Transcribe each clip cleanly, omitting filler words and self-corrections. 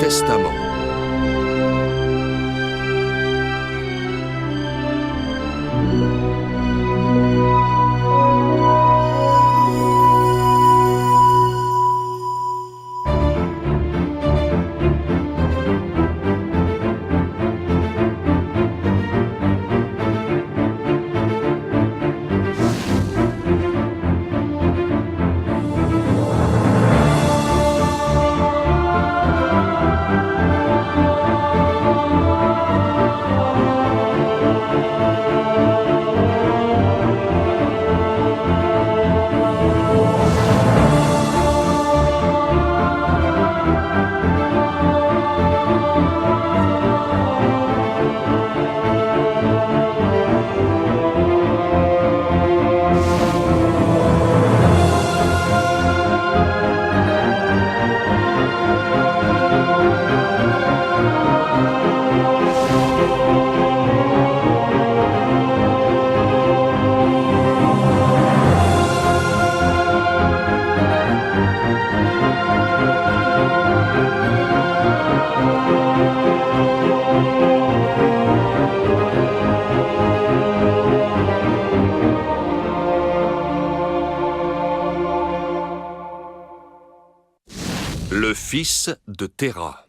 Testament. Le fils de Terah.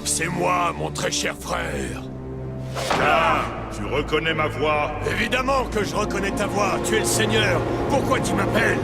C'est moi, mon très cher frère. Ah, tu reconnais ma voix? Évidemment que je reconnais ta voix, tu es le Seigneur. Pourquoi tu m'appelles?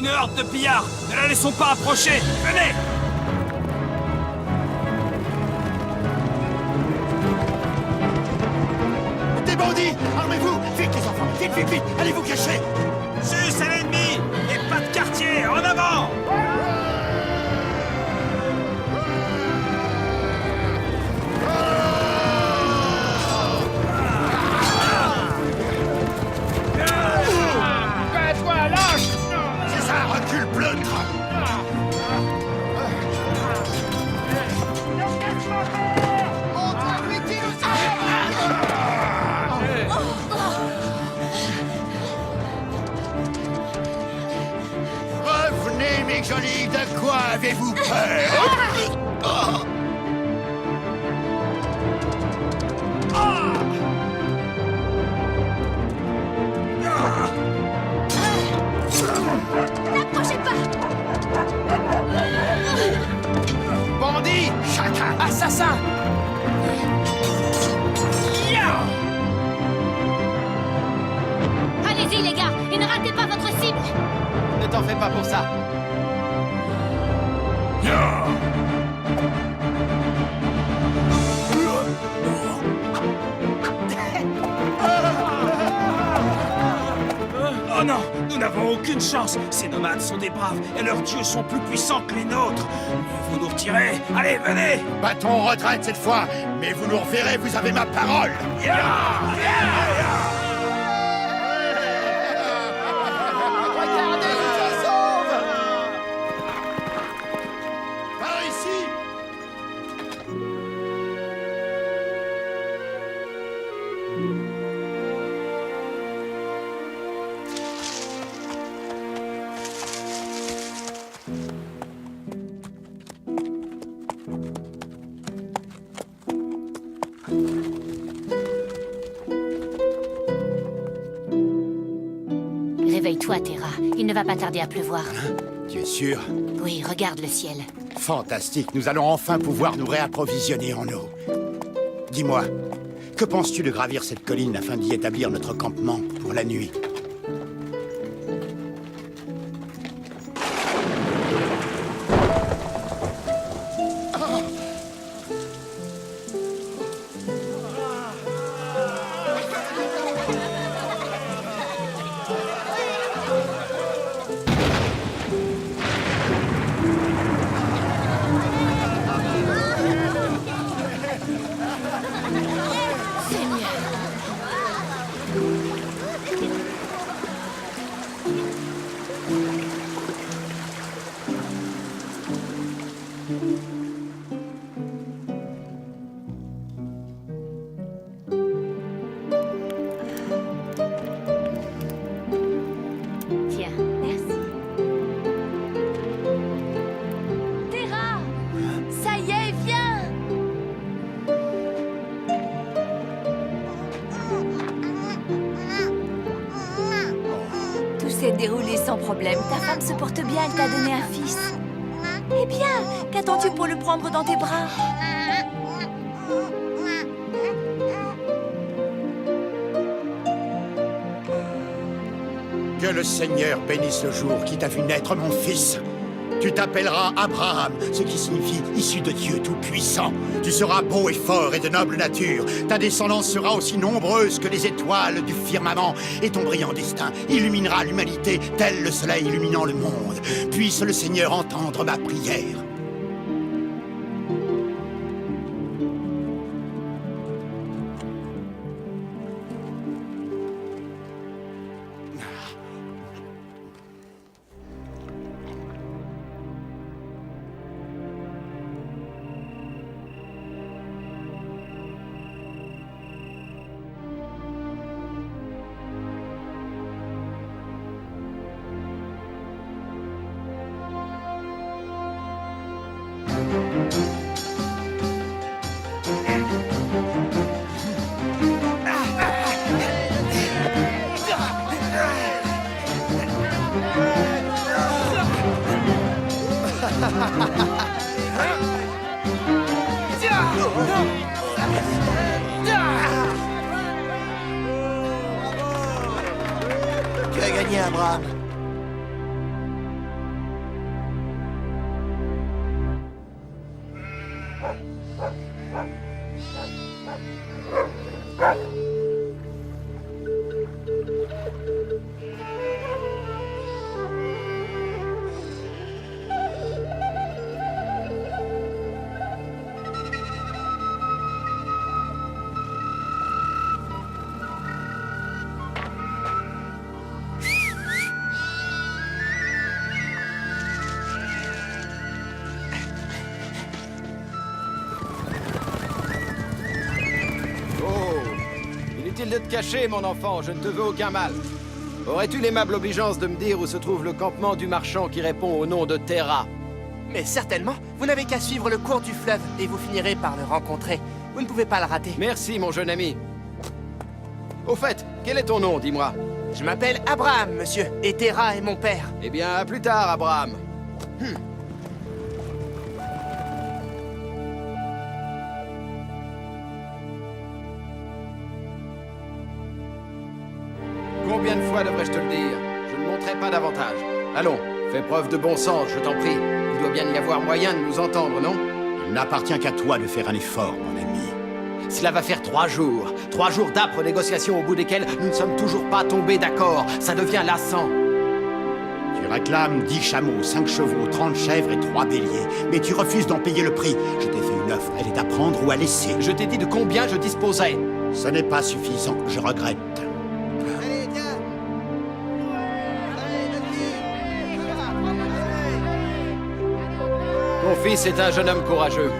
Une horde de pillards! Ne la laissons pas approcher! Venez! Des bandits! Armez-vous! Vite, les enfants! Vite, vite, vite! Allez vous cacher! Sus à l'ennemi! Et pas de quartier! En avant! C'est ça, recule, pleutre! Revenez, mes jolis, de quoi avez-vous peur? N'approchez pas! Bandits! Chacun! Assassin! Allez-y, les gars, et ne ratez pas votre cible! Ne t'en fais pas pour ça. Oh non! Nous n'avons aucune chance! Ces nomades sont des braves, et leurs dieux sont plus puissants que les nôtres! Mieux vaut nous retirer! Allez, venez! Bâton en retraite cette fois, mais vous nous reverrez, vous avez ma parole! Regardez, il se sauve! Par ici! Réveille-toi, Terra. Il ne va pas tarder à pleuvoir. Tu es sûr? Oui, regarde le ciel. Fantastique, nous allons enfin pouvoir nous réapprovisionner en eau. Dis-moi, que penses-tu de gravir cette colline afin d'y établir notre campement pour la nuit? Tiens, merci. Terra! Ça y est, viens! Tout s'est déroulé sans problème. Ta femme se porte bien, elle t'a donné un fils. Eh bien, qu'attends-tu pour le prendre dans tes bras? Que le Seigneur bénisse le jour qui t'a vu naître, mon fils. Tu t'appelleras Abraham, ce qui signifie issu de Dieu Tout-Puissant. Tu seras beau et fort et de noble nature. Ta descendance sera aussi nombreuse que les étoiles du firmament. Et ton brillant destin illuminera l'humanité tel le soleil illuminant le monde. Puisse le Seigneur entendre ma prière. Tu as gagné, Abraham. Inutile de te cacher, mon enfant, je ne te veux aucun mal. Aurais-tu l'aimable obligeance de me dire où se trouve le campement du marchand qui répond au nom de Terra? Mais certainement, vous n'avez qu'à suivre le cours du fleuve et vous finirez par le rencontrer. Vous ne pouvez pas le rater. Merci, mon jeune ami. Au fait, quel est ton nom, dis-moi? Je m'appelle Abraham, monsieur, et Terra est mon père. Eh bien, à plus tard, Abraham. Combien de fois devrais-je te le dire? Je ne monterai pas davantage. Allons, fais preuve de bon sens, je t'en prie. Il doit bien y avoir moyen de nous entendre, non? Il n'appartient qu'à toi de faire un effort, mon ami. Cela va faire 3 jours. 3 jours d'âpres négociations au bout desquelles nous ne sommes toujours pas tombés d'accord. Ça devient lassant. Tu réclames 10 chameaux, 5 chevaux, 30 chèvres et 3 béliers. Mais tu refuses d'en payer le prix. Je t'ai fait une offre, elle est à prendre ou à laisser. Je t'ai dit de combien je disposais. Ce n'est pas suffisant, je regrette. Allez, tiens. Ton fils est un jeune homme courageux.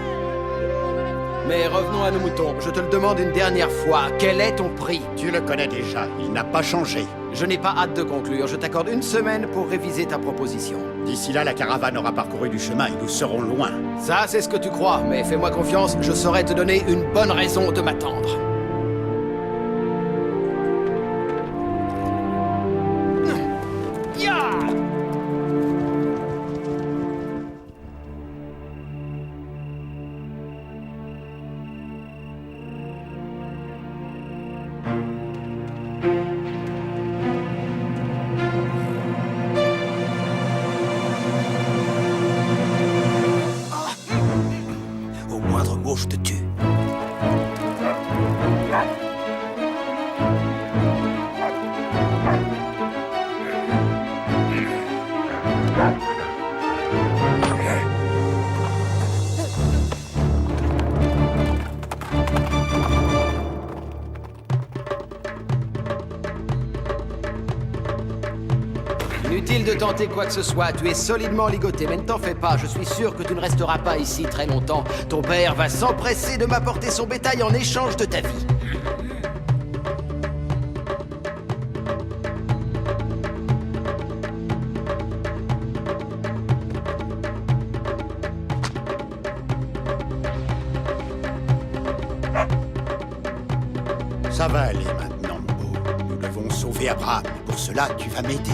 Mais revenons à nos moutons. Je te le demande une dernière fois. Quel est ton prix? Tu le connais déjà, il n'a pas changé. Je n'ai pas hâte de conclure. Je t'accorde 1 semaine pour réviser ta proposition. D'ici là, la caravane aura parcouru du chemin et nous serons loin. Ça, c'est ce que tu crois. Mais fais-moi confiance, je saurai te donner une bonne raison de m'attendre. Au moindre mot, je te tue. Inutile de tenter quoi que ce soit, tu es solidement ligoté, mais ne t'en fais pas, je suis sûr que tu ne resteras pas ici très longtemps. Ton père va s'empresser de m'apporter son bétail en échange de ta vie. Ça va aller maintenant, mon beau. Nous devons sauver Abraham. Pour cela, tu vas m'aider.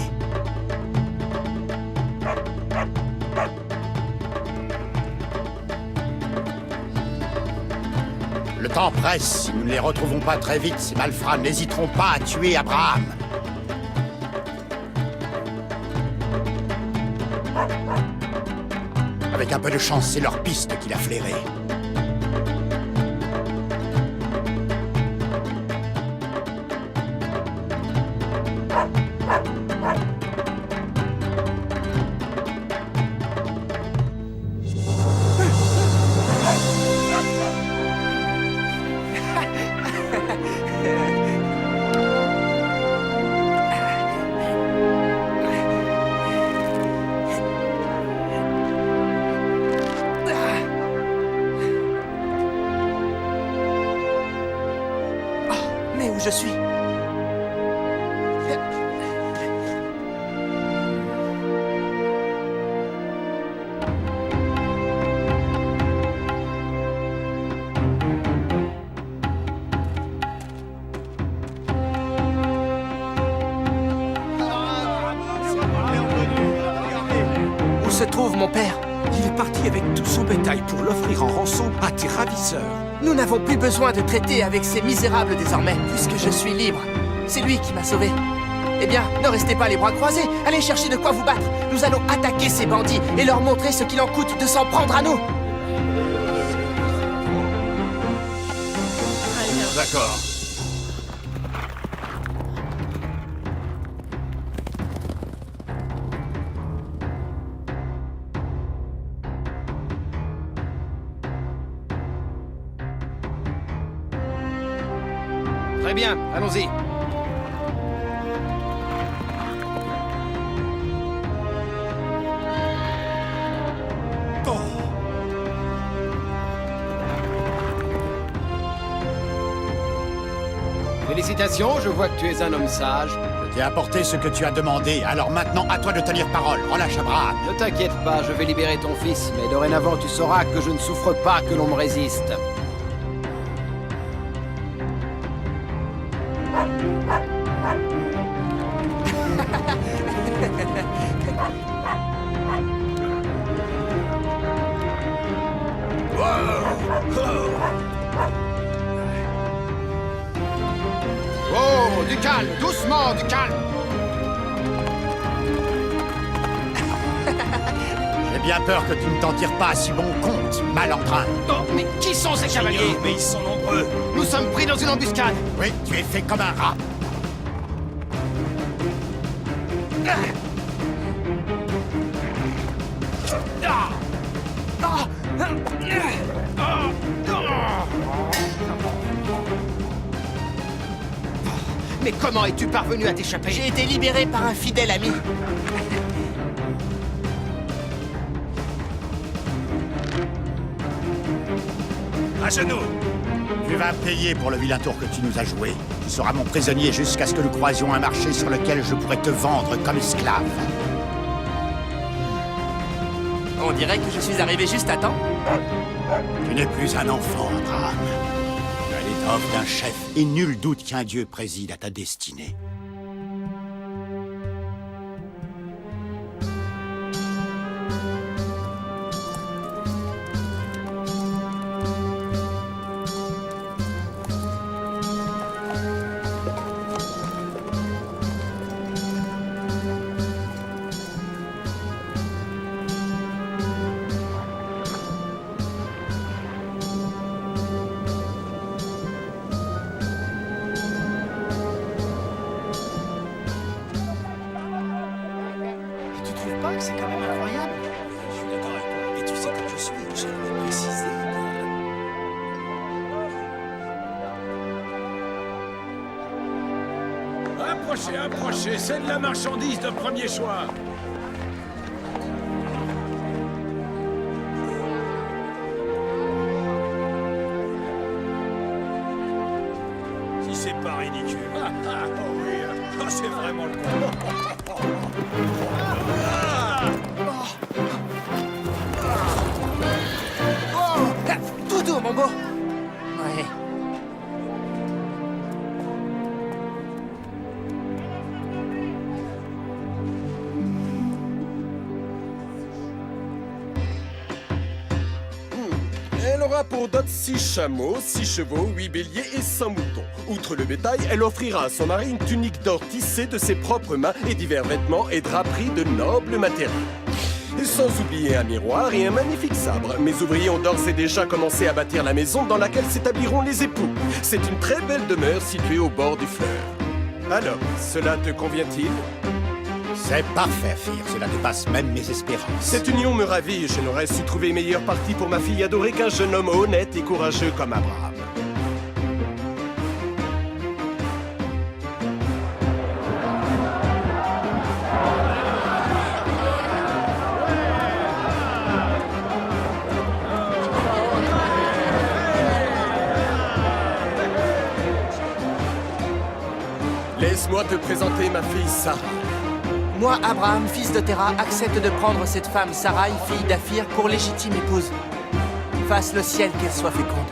Le temps presse. Si nous ne les retrouvons pas très vite, ces malfrats n'hésiteront pas à tuer Abraham. Avec un peu de chance, c'est leur piste qu'il a flairée. Mais où je suis? Où se trouve mon père? Il est parti avec tout son bétail pour l'offrir en rançon à tes ravisseurs. Nous n'avons plus besoin de traiter avec ces misérables désormais, puisque je suis libre. C'est lui qui m'a sauvé. Eh bien, ne restez pas les bras croisés. Allez chercher de quoi vous battre. Nous allons attaquer ces bandits et leur montrer ce qu'il en coûte de s'en prendre à nous. D'accord. Très bien, allons-y. Félicitations, je vois que tu es un homme sage. Je t'ai apporté ce que tu as demandé, alors maintenant à toi de tenir parole. Relâche Abraham. Ne t'inquiète pas, je vais libérer ton fils, mais dorénavant tu sauras que je ne souffre pas que l'on me résiste. Oh, du calme, doucement, du calme. J'ai bien peur que tu ne t'en tires pas à si bon compte, malandrin. Oh, mais qui sont ces cavaliers? Mais ils sont nombreux. Nous sommes pris dans une embuscade. Oui, tu es fait comme un rat. Mais comment es-tu parvenu à t'échapper? J'ai été libéré par un fidèle ami. À genoux. Tu vas payer pour le vilain tour que tu nous as joué. Tu seras mon prisonnier jusqu'à ce que nous croisions un marché sur lequel je pourrais te vendre comme esclave. On dirait que je suis arrivé juste à temps. Tu n'es plus un enfant, Abraham. Tu as l'étoffe d'un chef et nul doute qu'un dieu préside à ta destinée. Tu trouves pas que c'est quand même incroyable? Je suis d'accord avec toi. Et tu sais comme je suis, j'aimerais préciser. Approchez, approchez, c'est de la marchandise de premier choix. Si c'est pas ridicule. Oh oui, ah, c'est vraiment le coup. Tout doux, mon beau. Ouais. Elle aura pour dot 6 chameaux, 6 chevaux, 8 béliers et 100 moutons. Outre le bétail, elle offrira à son mari une tunique d'or tissée de ses propres mains et divers vêtements et draperies de nobles matériaux. Et sans oublier un miroir et un magnifique sabre. Mes ouvriers ont d'ores et déjà commencé à bâtir la maison dans laquelle s'établiront les époux. C'est une très belle demeure située au bord du fleuve. Alors, cela te convient-il? C'est parfait, Fir. Cela dépasse même mes espérances. Cette union me ravit et je n'aurais su trouver meilleur parti pour ma fille adorée qu'un jeune homme honnête et courageux comme Abraham. Laisse-moi te présenter ma fille Sarah. Moi, Abraham, fils de Terah, accepte de prendre cette femme Sarai, fille d'Aphir, pour légitime épouse. Fasse le ciel qu'elle soit féconde.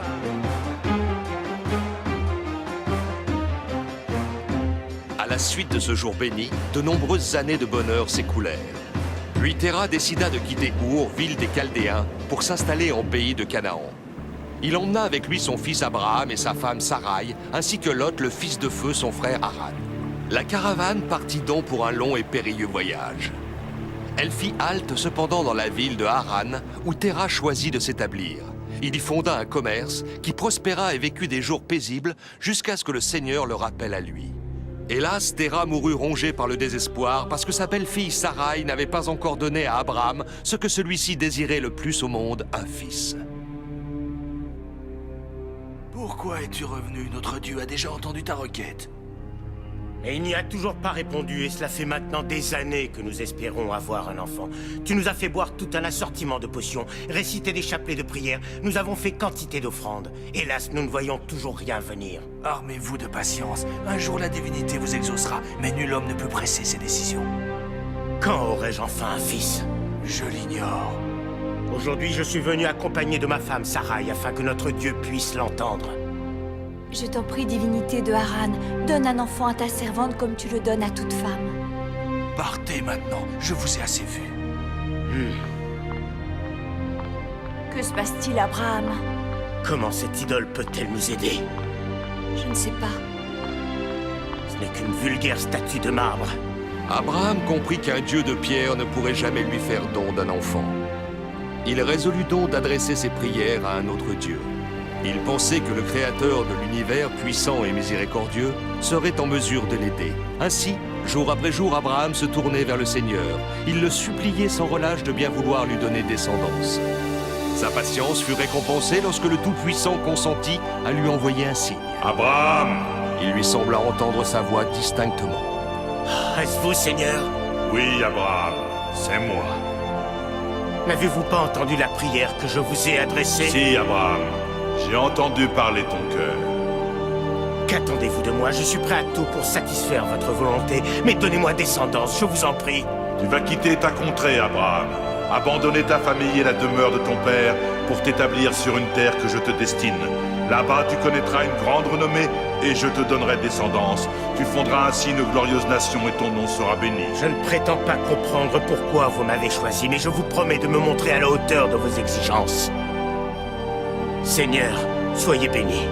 À la suite de ce jour béni, de nombreuses années de bonheur s'écoulèrent. Puis Terah décida de quitter Our, ville des Chaldéens, pour s'installer en pays de Canaan. Il emmena avec lui son fils Abraham et sa femme Sarai, ainsi que Lot, le fils de feu, son frère Haran. La caravane partit donc pour un long et périlleux voyage. Elle fit halte cependant dans la ville de Haran, où Terah choisit de s'établir. Il y fonda un commerce qui prospéra et vécut des jours paisibles jusqu'à ce que le Seigneur le rappelle à lui. Hélas, Terah mourut rongé par le désespoir parce que sa belle-fille Sarai n'avait pas encore donné à Abraham ce que celui-ci désirait le plus au monde, un fils. Pourquoi es-tu revenu? Notre Dieu a déjà entendu ta requête. Et il n'y a toujours pas répondu, et cela fait maintenant des années que nous espérons avoir un enfant. Tu nous as fait boire tout un assortiment de potions, réciter des chapelets de prière, nous avons fait quantité d'offrandes. Hélas, nous ne voyons toujours rien venir. Armez-vous de patience. Un jour, la divinité vous exaucera, mais nul homme ne peut presser ses décisions. Quand aurai-je enfin un fils? Je l'ignore. Aujourd'hui, je suis venu accompagné de ma femme, Sarai, afin que notre Dieu puisse l'entendre. Je t'en prie, divinité de Haran, donne un enfant à ta servante comme tu le donnes à toute femme. Partez maintenant, je vous ai assez vu. Que se passe-t-il, Abraham? Comment cette idole peut-elle nous aider? Je ne sais pas. Ce n'est qu'une vulgaire statue de marbre. Abraham comprit qu'un dieu de pierre ne pourrait jamais lui faire don d'un enfant. Il résolut donc d'adresser ses prières à un autre dieu. Il pensait que le créateur de l'univers, puissant et miséricordieux, serait en mesure de l'aider. Ainsi, jour après jour, Abraham se tournait vers le Seigneur. Il le suppliait sans relâche de bien vouloir lui donner descendance. Sa patience fut récompensée lorsque le Tout-Puissant consentit à lui envoyer un signe. Abraham! Il lui sembla entendre sa voix distinctement. Est-ce vous, Seigneur? Oui, Abraham, c'est moi. N'avez-vous pas entendu la prière que je vous ai adressée? Si, Abraham, j'ai entendu parler ton cœur. Qu'attendez-vous de moi? Je suis prêt à tout pour satisfaire votre volonté, mais donnez-moi descendance, je vous en prie. Tu vas quitter ta contrée, Abraham, abandonner ta famille et la demeure de ton père pour t'établir sur une terre que je te destine. Là-bas, tu connaîtras une grande renommée et je te donnerai descendance. Tu fonderas ainsi une glorieuse nation et ton nom sera béni. Je ne prétends pas comprendre pourquoi vous m'avez choisi, mais je vous promets de me montrer à la hauteur de vos exigences. Seigneur, soyez béni.